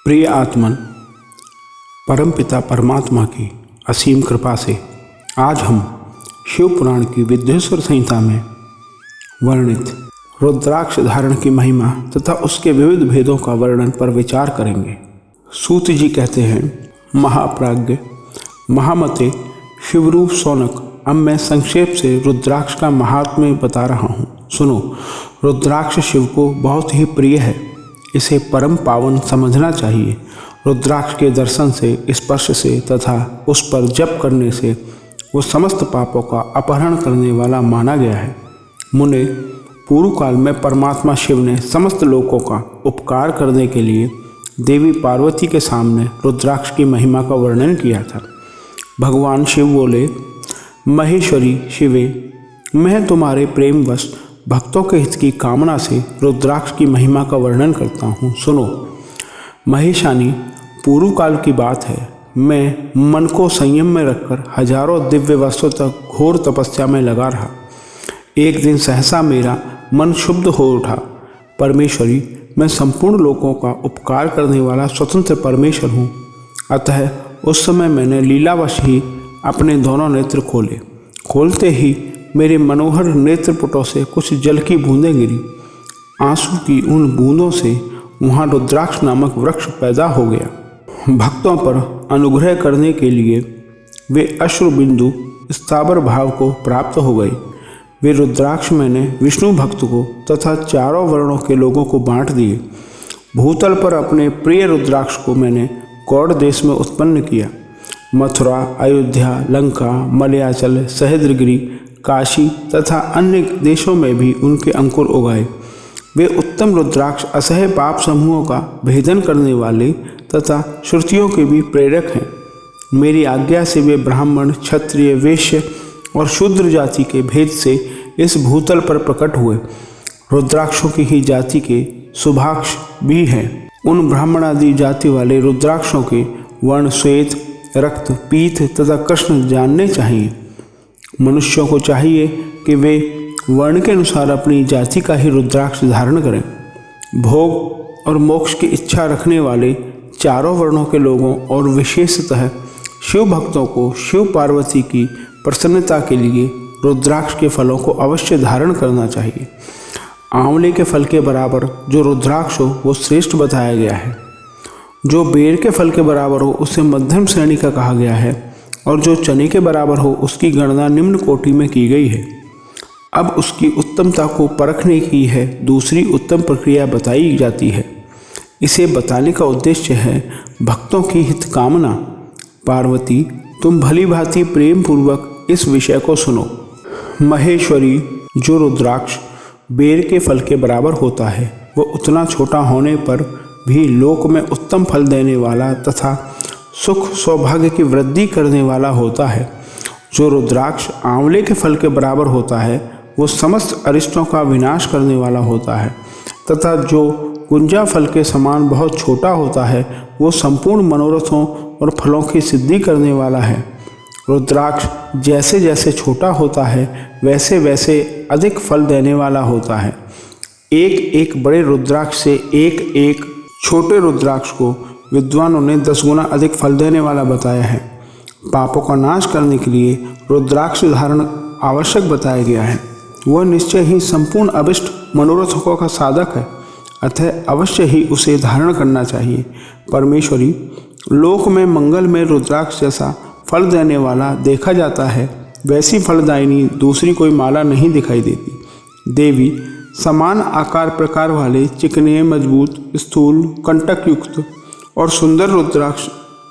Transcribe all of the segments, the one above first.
प्रिय आत्मन, परमपिता परमात्मा की असीम कृपा से आज हम शिव पुराण की विद्येश्वर संहिता में वर्णित रुद्राक्ष धारण की महिमा तथा उसके विविध भेदों का वर्णन पर विचार करेंगे। सूत जी कहते हैं, महाप्राज्ञ महामते शिवरूप सौनक, अब मैं संक्षेप से रुद्राक्ष का महात्म्य बता रहा हूँ। सुनो, रुद्राक्ष शिव को बहुत ही प्रिय है, इसे परम पावन समझना चाहिए। रुद्राक्ष के दर्शन से, स्पर्श से तथा उस पर जप करने से वो समस्त पापों का अपहरण करने वाला माना गया है। मुने, पूर्व काल में परमात्मा शिव ने समस्त लोकों का उपकार करने के लिए देवी पार्वती के सामने रुद्राक्ष की महिमा का वर्णन किया था। भगवान शिव बोले, महेश्वरी शिवे, मैं तुम्हारे प्रेमवश भक्तों के हित की कामना से रुद्राक्ष की महिमा का वर्णन करता हूँ। सुनो महेशानी, पूर्व काल की बात है, मैं मन को संयम में रखकर हजारों दिव्य वर्षों तक घोर तपस्या में लगा रहा। एक दिन सहसा मेरा मन शुद्ध हो उठा। परमेश्वरी, मैं संपूर्ण लोकों का उपकार करने वाला स्वतंत्र परमेश्वर हूँ। अतः उस समय मैंने लीलावश ही अपने दोनों नेत्र खोले। खोलते ही मेरे मनोहर नेत्रपुटों से कुछ जल की बूंदें गिरी। आंसू की उन बूंदों से वहाँ रुद्राक्ष नामक वृक्ष पैदा हो गया। भक्तों पर अनुग्रह करने के लिए वे अश्रु बिंदु स्थावर भाव को प्राप्त हो गए। वे रुद्राक्ष मैंने विष्णु भक्त को तथा चारों वर्णों के लोगों को बांट दिए। भूतल पर अपने प्रिय रुद्राक्ष को मैंने गौड़ देश में उत्पन्न किया। मथुरा, अयोध्या, लंका, मलयाचल, सह्याद्रिगिरि, काशी तथा अन्य देशों में भी उनके अंकुर उगाए। वे उत्तम रुद्राक्ष असह्य पाप समूहों का भेदन करने वाले तथा श्रुतियों के भी प्रेरक हैं। मेरी आज्ञा से वे ब्राह्मण, क्षत्रिय, वैश्य और शूद्र जाति के भेद से इस भूतल पर प्रकट हुए। रुद्राक्षों की ही जाति के शुभाक्ष भी हैं। उन ब्राह्मण आदि जाति वाले रुद्राक्षों के वर्ण श्वेत, रक्त, पीत तथा कृष्ण जानने चाहिए। मनुष्यों को चाहिए कि वे वर्ण के अनुसार अपनी जाति का ही रुद्राक्ष धारण करें। भोग और मोक्ष की इच्छा रखने वाले चारों वर्णों के लोगों और विशेषतः शिव भक्तों को शिव पार्वती की प्रसन्नता के लिए रुद्राक्ष के फलों को अवश्य धारण करना चाहिए। आंवले के फल के बराबर जो रुद्राक्ष हो वो श्रेष्ठ बताया गया है। जो बेर के फल के बराबर हो उसे मध्यम श्रेणी का कहा गया है, और जो चने के बराबर हो उसकी गणना निम्न कोटि में की गई है। अब उसकी उत्तमता को परखने की है दूसरी उत्तम प्रक्रिया बताई जाती है। इसे बताने का उद्देश्य है भक्तों की हित कामना। पार्वती, तुम भली भांति प्रेम पूर्वक इस विषय को सुनो। महेश्वरी, जो रुद्राक्ष बेर के फल के बराबर होता है वह उतना छोटा होने पर भी लोक में उत्तम फल देने वाला तथा सुख सौभाग्य की वृद्धि करने वाला होता है। जो रुद्राक्ष आंवले के फल के बराबर होता है वो समस्त अरिष्टों का विनाश करने वाला होता है, तथा जो गुंजा फल के समान बहुत छोटा होता है वो संपूर्ण मनोरथों और फलों की सिद्धि करने वाला है। रुद्राक्ष जैसे जैसे छोटा होता है वैसे वैसे अधिक फल देने वाला होता है। एक एक बड़े रुद्राक्ष से एक एक छोटे रुद्राक्ष को विद्वानों ने 10 गुना अधिक फल देने वाला बताया है। पापों का नाश करने के लिए रुद्राक्ष धारण आवश्यक बताया गया है। वह निश्चय ही संपूर्ण अभिष्ट मनोरथों का साधक है, अतः अवश्य ही उसे धारण करना चाहिए। परमेश्वरी, लोक में मंगल में रुद्राक्ष जैसा फल देने वाला देखा जाता है, वैसी फलदायिनी दूसरी कोई माला नहीं दिखाई देती। देवी, समान आकार प्रकार वाले चिकने, मजबूत, स्थूल, कंटक युक्त और सुंदर रुद्राक्ष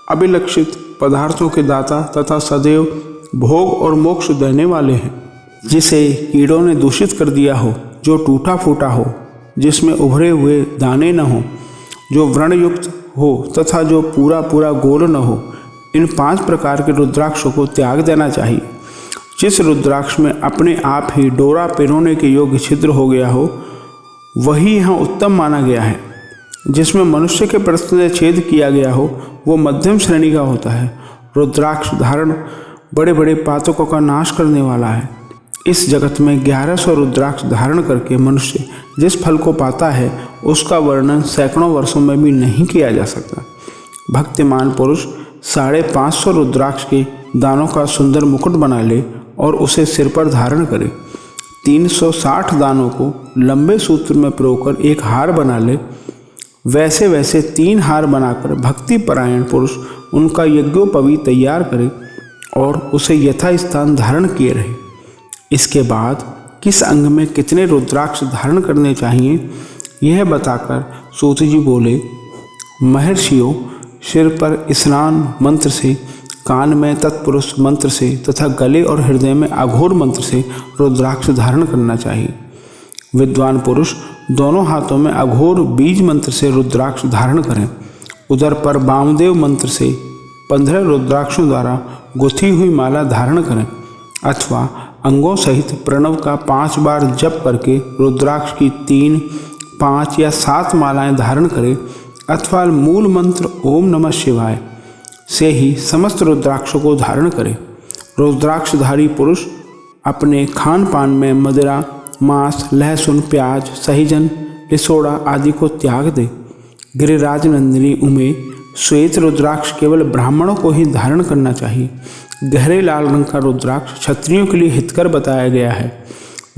अभिलक्षित पदार्थों के दाता तथा सदैव भोग और मोक्ष देने वाले हैं। जिसे कीड़ों ने दूषित कर दिया हो, जो टूटा फूटा हो, जिसमें उभरे हुए दाने न हो, जो व्रणयुक्त हो तथा जो पूरा पूरा गोल न हो, इन 5 प्रकार के रुद्राक्षों को त्याग देना चाहिए। जिस रुद्राक्ष में अपने आप ही डोरा पिरोने के योग्य छिद्र हो गया हो वही यहाँ उत्तम माना गया है। जिसमें मनुष्य के प्रस्तुत छेद किया गया हो वो मध्यम श्रेणी का होता है। रुद्राक्ष धारण बड़े बड़े पातकों का नाश करने वाला है। इस जगत में 1100 रुद्राक्ष धारण करके मनुष्य जिस फल को पाता है उसका वर्णन सैकड़ों वर्षों में भी नहीं किया जा सकता। भक्तिमान पुरुष 550 रुद्राक्ष के दानों का सुंदर मुकुट बना ले और उसे सिर पर धारण करे। 360 दानों को लंबे सूत्र में पिरोकर एक हार बना ले। वैसे वैसे 3 हार बनाकर भक्ति परायण पुरुष उनका यज्ञोपवीत तैयार करे और उसे यथास्थान धारण किए रहे। इसके बाद किस अंग में कितने रुद्राक्ष धारण करने चाहिए यह बताकर सूत जी बोले, महर्षियों, सिर पर स्नान मंत्र से, कान में तत्पुरुष मंत्र से तथा गले और हृदय में अघोर मंत्र से रुद्राक्ष धारण करना चाहिए। विद्वान पुरुष दोनों हाथों में अघोर बीज मंत्र से रुद्राक्ष धारण करें। उदर पर वामदेव मंत्र से 15 रुद्राक्षों द्वारा गुथी हुई माला धारण करें अथवा अंगों सहित प्रणव का 5 बार जप करके रुद्राक्ष की 3, 5 या 7 मालाएं धारण करें अथवा मूल मंत्र ओम नमः शिवाय से ही समस्त रुद्राक्षों को धारण करें। रुद्राक्षधारी पुरुष अपने खान पान में मदिरा, मांस, लहसुन, प्याज, सहीजन, लिसोड़ा आदि को त्याग दे। गिरिराज नंदिनी उमे श्वेत रुद्राक्ष केवल ब्राह्मणों को ही धारण करना चाहिए। गहरे लाल रंग का रुद्राक्ष क्षत्रियों के लिए हितकर बताया गया है।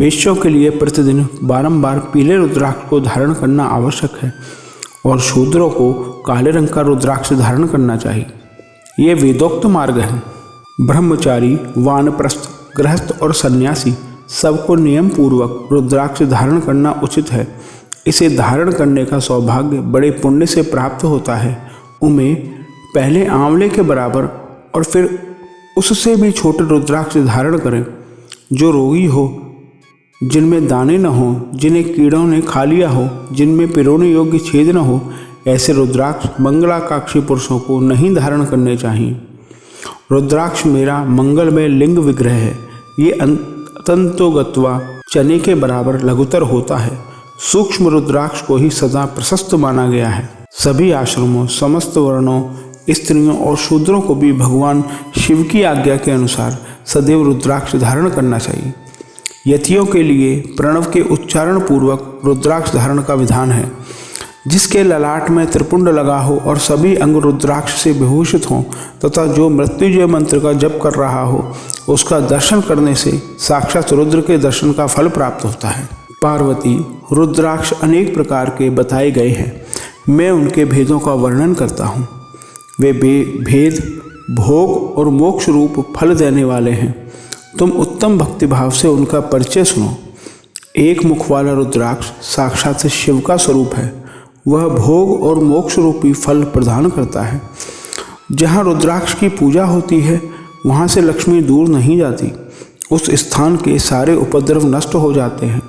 वैश्यों के लिए प्रतिदिन बारंबार पीले रुद्राक्ष को धारण करना आवश्यक है और शूद्रों को काले रंग का रुद्राक्ष धारण करना चाहिए। ये वेदोक्त मार्ग है। ब्रह्मचारी, वानप्रस्थ, गृहस्थ और सन्यासी सबको नियम पूर्वक रुद्राक्ष धारण करना उचित है। इसे धारण करने का सौभाग्य बड़े पुण्य से प्राप्त होता है। उमें पहले आंवले के बराबर और फिर उससे भी छोटे रुद्राक्ष धारण करें। जो रोगी हो, जिनमें दाने न हो, जिन्हें कीड़ों ने खा लिया हो, जिनमें पिरोने योग्य छेद न हो, ऐसे रुद्राक्ष मंगलाकाक्षी पुरुषों को नहीं धारण करने चाहिए। रुद्राक्ष मेरा मंगलमय लिंग विग्रह है। ये तंतोगत्वा चने के बराबर लघुतर होता है। सूक्ष्म रुद्राक्ष को ही सदा प्रशस्त माना गया है। सभी आश्रमों, समस्त वर्णों, स्त्रियों और शूद्रों को भी भगवान शिव की आज्ञा के अनुसार सदैव रुद्राक्ष धारण करना चाहिए। यतियों के लिए प्रणव के उच्चारण पूर्वक रुद्राक्ष धारण का विधान है। जिसके ललाट में त्रिपुंड लगा हो और सभी अंग रुद्राक्ष से विभूषित हों तथा जो मृत्युंजय मंत्र का जप कर रहा हो, उसका दर्शन करने से साक्षात रुद्र के दर्शन का फल प्राप्त होता है। पार्वती, रुद्राक्ष अनेक प्रकार के बताए गए हैं। मैं उनके भेदों का वर्णन करता हूँ। वे भेद भोग और मोक्ष रूप फल देने वाले हैं। तुम उत्तम भक्तिभाव से उनका परिचय सुनो। एक मुख वाला रुद्राक्ष साक्षात शिव का स्वरूप है। वह भोग और मोक्ष रूपी फल प्रदान करता है। जहाँ रुद्राक्ष की पूजा होती है वहाँ से लक्ष्मी दूर नहीं जाती। उस स्थान के सारे उपद्रव नष्ट हो जाते हैं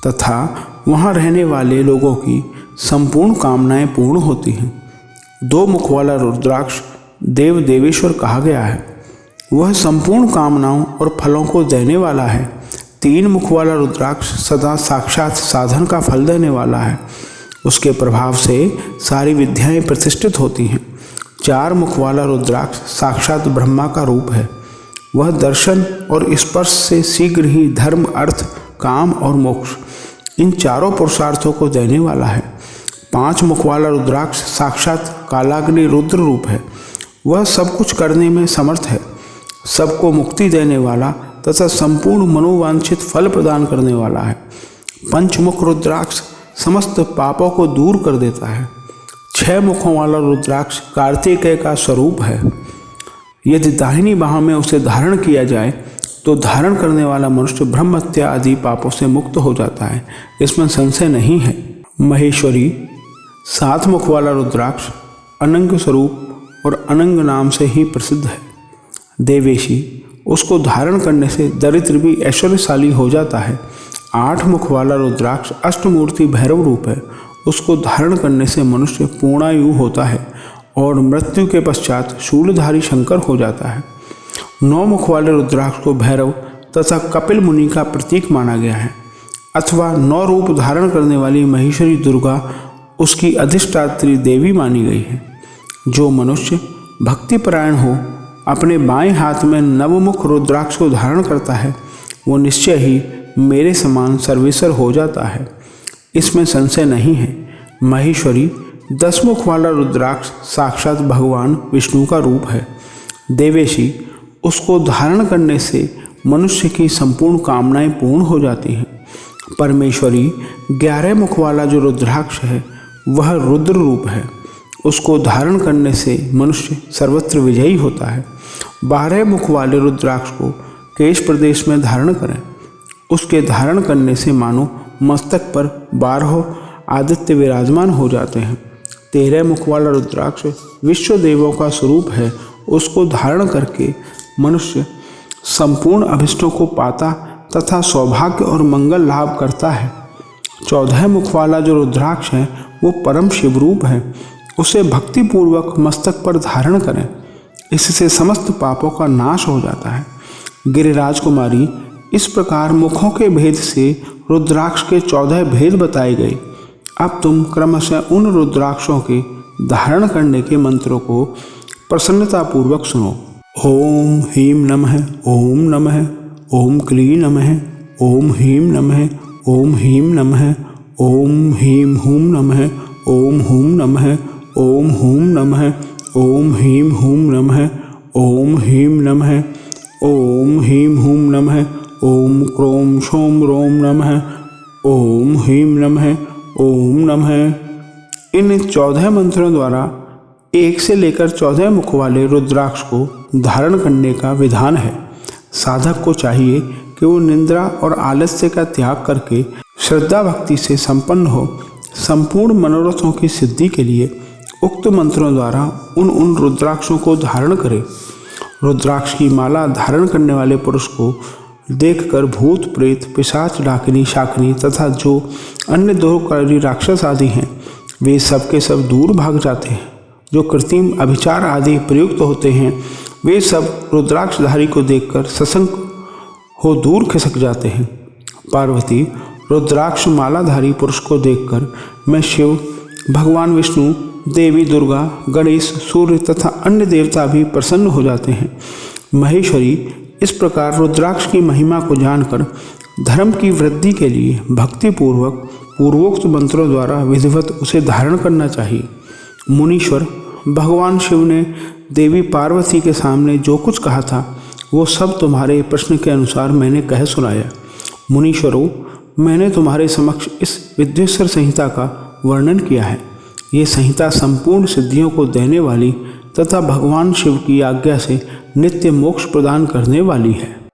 तथा वहाँ रहने वाले लोगों की संपूर्ण कामनाएं पूर्ण होती हैं। 2 मुख वाला रुद्राक्ष देव देवेश्वर कहा गया है। वह संपूर्ण कामनाओं और फलों को देने वाला है। 3 मुख वाला रुद्राक्ष सदा साक्षात साधन का फल देने वाला है। उसके प्रभाव से सारी विद्याएं प्रतिष्ठित होती हैं। 4 मुख वाला रुद्राक्ष साक्षात ब्रह्मा का रूप है। वह दर्शन और स्पर्श से शीघ्र ही धर्म, अर्थ, काम और मोक्ष इन चारों पुरुषार्थों को देने वाला है। 5 मुख वाला रुद्राक्ष साक्षात कालाग्नि रुद्र रूप है। वह सब कुछ करने में समर्थ है। सबको मुक्ति देने वाला तथा संपूर्ण मनोवांछित फल प्रदान करने वाला है। 5 मुख रुद्राक्ष समस्त पापों को दूर कर देता है। 6 मुखों वाला रुद्राक्ष कार्तिकेय का स्वरूप है। यदि दाहिनी बाह में उसे धारण किया जाए तो धारण करने वाला मनुष्य ब्रह्म हत्या आदि पापों से मुक्त हो जाता है। इसमें संशय नहीं है। महेश्वरी 7 मुख वाला रुद्राक्ष अनंग स्वरूप और अनंग नाम से ही प्रसिद्ध है। देवेशी, उसको धारण करने से दरिद्र भी ऐश्वर्यशाली हो जाता है। 8 मुख वाला रुद्राक्ष अष्टमूर्ति भैरव रूप है। उसको धारण करने से मनुष्य पूर्णायु होता है और मृत्यु के पश्चात शूलधारी शंकर हो जाता है। 9 मुख वाले रुद्राक्ष को भैरव तथा कपिल मुनि का प्रतीक माना गया है अथवा 9 रूप धारण करने वाली महेश्वरी दुर्गा उसकी अधिष्ठात्री देवी मानी गई है। जो मनुष्य भक्तिपरायण हो अपने बाएं हाथ में नवमुख रुद्राक्ष को धारण करता है वो निश्चय ही मेरे समान सर्वेश्वर हो जाता है। इसमें संशय नहीं है। महेश्वरी 10 मुख वाला रुद्राक्ष साक्षात भगवान विष्णु का रूप है। देवेशी उसको धारण करने से मनुष्य की संपूर्ण कामनाएं पूर्ण हो जाती हैं। परमेश्वरी 11 मुख वाला जो रुद्राक्ष है वह रुद्र रूप है। उसको धारण करने से मनुष्य सर्वत्र विजयी होता है। 12 मुख वाले रुद्राक्ष को केश प्रदेश में धारण करें। उसके धारण करने से मानो मस्तक पर 12 आदित्य विराजमान हो जाते हैं। 13 मुख वाला रुद्राक्ष विश्व देवों का स्वरूप है। उसको धारण करके मनुष्य संपूर्ण अभिष्टों को पाता तथा सौभाग्य और मंगल लाभ करता है। 14 मुख वाला जो रुद्राक्ष है वो परम शिवरूप है। उसे भक्तिपूर्वक मस्तक पर धारण करें। इससे समस्त पापों का नाश हो जाता है। गिरिराज कुमारी, इस प्रकार मुखों के भेद से रुद्राक्ष के 14 भेद बताए गए। अब तुम क्रमशः उन रुद्राक्षों के धारण करने के मंत्रों को प्रसन्नतापूर्वक सुनो। ओम ह्रीं नमः, ओम नमः, ओम क्लीं नमः, ओम ह्रीं नमः, ओम ह्रीं नमः, ओम ह्रीं हूं नमः, ओम हूं नमः, ओम हूं नमः, ओम ह्रीं हूं नमः, ओम ह्रीं नमः, ओम ह्रीं हूं नमः, ओम क्रों क्षौं रों नमः, ओम ह्रीं नमः, ओम नमः। इन 14 मंत्रों द्वारा 1 से लेकर 14 मुख वाले रुद्राक्ष को धारण करने का विधान है। साधक को चाहिए कि वो निंद्रा और आलस्य का त्याग करके श्रद्धा भक्ति से संपन्न हो। संपूर्ण मनोरथों की सिद्धि के लिए उक्त मंत्रों द्वारा उन रुद्राक्षों को धारण करे। रुद्राक्ष की माला धारण करने वाले पुरुष को देखकर भूत प्रेत पिशाच डाकिनी शाकिनी तथा जो अन्य दोहकारी राक्षस आदि हैं वे सब के सब दूर भाग जाते हैं। जो कृत्रिम अभिचार आदि प्रयुक्त होते हैं वे सब रुद्राक्षधारी को देखकर सशंक हो दूर खिसक जाते हैं। पार्वती, रुद्राक्ष मालाधारी पुरुष को देखकर मैं शिव, भगवान विष्णु, देवी दुर्गा, गणेश, सूर्य तथा अन्य देवता भी प्रसन्न हो जाते हैं। महेश्वरी, इस प्रकार रुद्राक्ष की महिमा को जानकर धर्म की वृद्धि के लिए भक्तिपूर्वक पूर्वोक्त मंत्रों द्वारा विधिवत उसे धारण करना चाहिए। मुनीश्वर, भगवान शिव ने देवी पार्वती के सामने जो कुछ कहा था वो सब तुम्हारे प्रश्न के अनुसार मैंने कह सुनाया। मुनीश्वरों, मैंने तुम्हारे समक्ष इस विद्वेश्वर संहिता का वर्णन किया है। ये संहिता संपूर्ण सिद्धियों को देने वाली तथा भगवान शिव की आज्ञा से नित्य मोक्ष प्रदान करने वाली है।